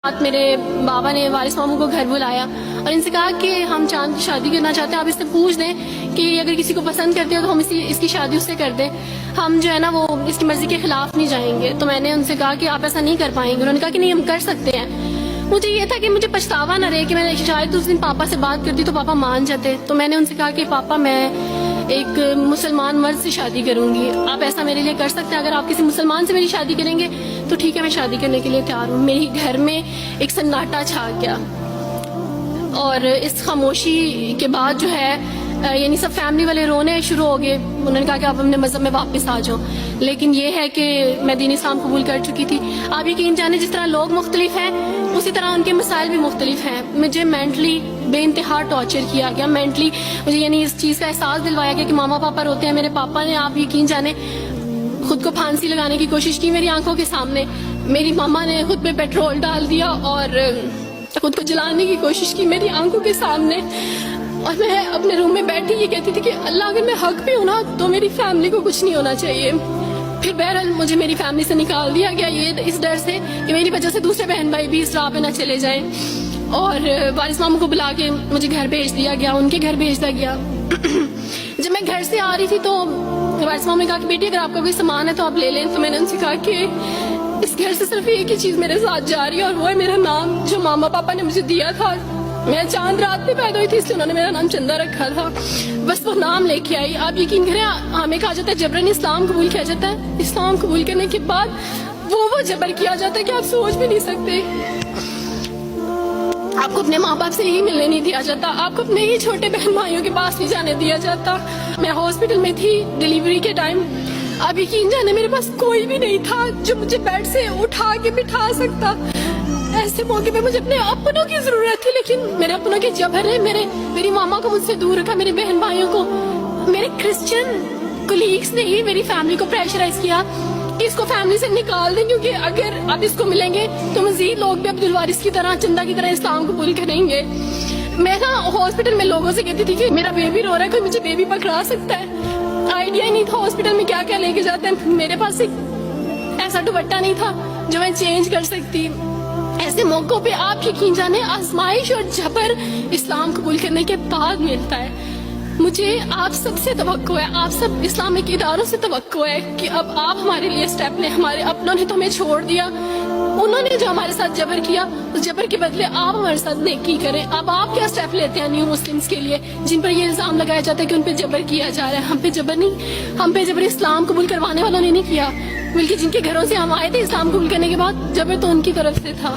میرے بابا نے وارث ماموں کو گھر بلایا اور ان سے کہا کہ ہم چاند کی شادی کرنا چاہتے ہیں، آپ اس سے پوچھ دیں کہ اگر کسی کو پسند کرتے ہو تو ہم اس کی شادی اس سے کر دیں، ہم جو ہے نا وہ اس کی مرضی کے خلاف نہیں جائیں گے۔ تو میں نے ان سے کہا کہ آپ ایسا نہیں کر پائیں گے۔ انہوں نے کہا کہ نہیں، ہم کر سکتے ہیں۔ مجھے یہ تھا کہ مجھے پچھتاوا نہ رہے کہ میں نے شاید اس دن پاپا سے بات کرتی تو پاپا مان جاتے۔ تو میں نے ان سے کہا کہ پاپا میں ایک مسلمان مرد سے شادی کروں گی، آپ ایسا میرے لیے کر سکتے ہیں؟ اگر آپ کسی مسلمان سے میری شادی کریں گے تو ٹھیک ہے، میں شادی کرنے کے لیے تیار ہوں۔ میری گھر میں ایک سناٹا چھا گیا اور اس خاموشی کے بعد جو ہے یعنی سب فیملی والے رونے شروع ہو گئے۔ انہوں نے کہا کہ آپ اپنے مذہب میں واپس آ جاؤ، لیکن یہ ہے کہ میں دین اسلام قبول کر چکی تھی۔ آپ یقین جانیں، جس طرح لوگ مختلف ہیں اسی طرح ان کے مسائل بھی مختلف ہیں۔ مجھے مینٹلی بے انتہا ٹارچر کیا گیا، مینٹلی مجھے یعنی اس چیز کا احساس دلوایا گیا کہ ماما پاپا روتے ہیں۔ میرے پاپا نے، آپ یقین جانیں، خود کو پھانسی لگانے کی کوشش کی میری آنکھوں کے سامنے۔ میری ماما نے خود پہ پیٹرول ڈال دیا اور خود کو جلانے کی کوشش کی میری آنکھوں کے سامنے، اور میں اپنے روم میں بیٹھی یہ کہتی تھی کہ اللہ اگر میں حق پہ ہوں نا تو میری فیملی کو کچھ نہیں ہونا چاہیے۔ پھر بہرحال مجھے میری فیملی سے نکال دیا گیا، یہ اس ڈر سے کہ میری وجہ سے دوسرے بہن بھائی بھی اس راہ پہ نہ چلے جائیں، اور وارث ماموں کو بلا کے مجھے گھر بھیج دیا گیا، ان کے گھر بھیج دیا گیا۔ جب میں گھر سے آ رہی تھی تو وارث ماموں نے کہا کہ بیٹی اگر آپ کا کوئی سامان ہے تو آپ لے لیں۔ تو میں نے ان سے کہا کہ اس گھر سے صرف ایک ہی چیز میرے ساتھ جا رہی ہے اور وہ ہے میرا نام جو ماما پاپا نے مجھے دیا تھا۔ میں چاند رات میں پیدا ہوئی تھی اس لیے انہوں نے میرا نام چندہ رکھا تھا، بس وہ نام لے کے آئی۔ آپ یقین کریں، ہمیں کہا جاتا ہے جبرن اسلام قبول کیا جاتا ہے، اسلام قبول کرنے کے بعد وہ جبر کیا جاتا ہے کہ آپ سوچ بھی نہیں سکتے۔ آپ کو اپنے ماں باپ سے ہی ملنے نہیں دیا جاتا، آپ کو اپنے ہی چھوٹے بہن بھائیوں کے پاس نہیں جانے دیا جاتا۔ میں ہاسپٹل میں تھی ڈیلیوری کے ٹائم، آپ یقین جانے میرے پاس کوئی بھی نہیں تھا جو مجھے بیڈ سے اٹھا کے بٹھا سکتا۔ ایسے موقع پہ مجھے اپنے اپنوں کی ضرورت تھی، لیکن میرے اپنوں کے جبر نے میری ماما کو مجھ سے دور رکھا، میرے بہن بھائیوں کو۔ میرے کرسچن کولیگس نے ہی میری فیملی کو پریشرائز کیا کہ اس کو فیملی سے نکال دیں، کیونکہ اگر آپ اس کو ملیں گے تو مزید لوگ بھی عبدالوارث کی طرح، چندہ کی طرح اسلام قبول کریں گے۔ میں نا ہاسپٹل میں لوگوں سے کہتی تھی کہ میرا بیبی رو رہا ہے، کوئی مجھے بیبی پکڑا سکتا ہے؟ آئیڈیا ہی نہیں تھا ہاسپٹل میں کیا کیا لے کے جاتے ہیں۔ میرے پاس ایک ایسا دوپٹہ نہیں تھا جو میں چینج کر سکتی۔ ایسے موقعوں پہ آپ یقین جانے آزمائش اور جبر اسلام قبول کرنے کے بعد ملتا ہے۔ مجھے آپ سب سے توقع ہے، آپ سب اسلامک اداروں سے توقع ہے کہ اب آپ ہمارے لیے سٹیپ لیں۔ ہمارے اپنوں نے تو ہمیں چھوڑ دیا، انہوں نے جو ہمارے ساتھ جبر کیا اس جبر کے بدلے آپ ہمارے ساتھ نیکی کریں۔ اب آپ کیا سٹیپ لیتے ہیں نیو مسلمز کے لیے جن پر یہ الزام لگایا جاتا ہے کہ ان پہ جبر کیا جا رہا ہے؟ ہم پہ جبر نہیں، ہم پہ جبر اسلام قبول کروانے والوں نے نہیں کیا، بلکہ جن کے گھروں سے ہم آئے تھے اسلام قبول کرنے کے بعد جبر تو ان کی طرف سے تھا۔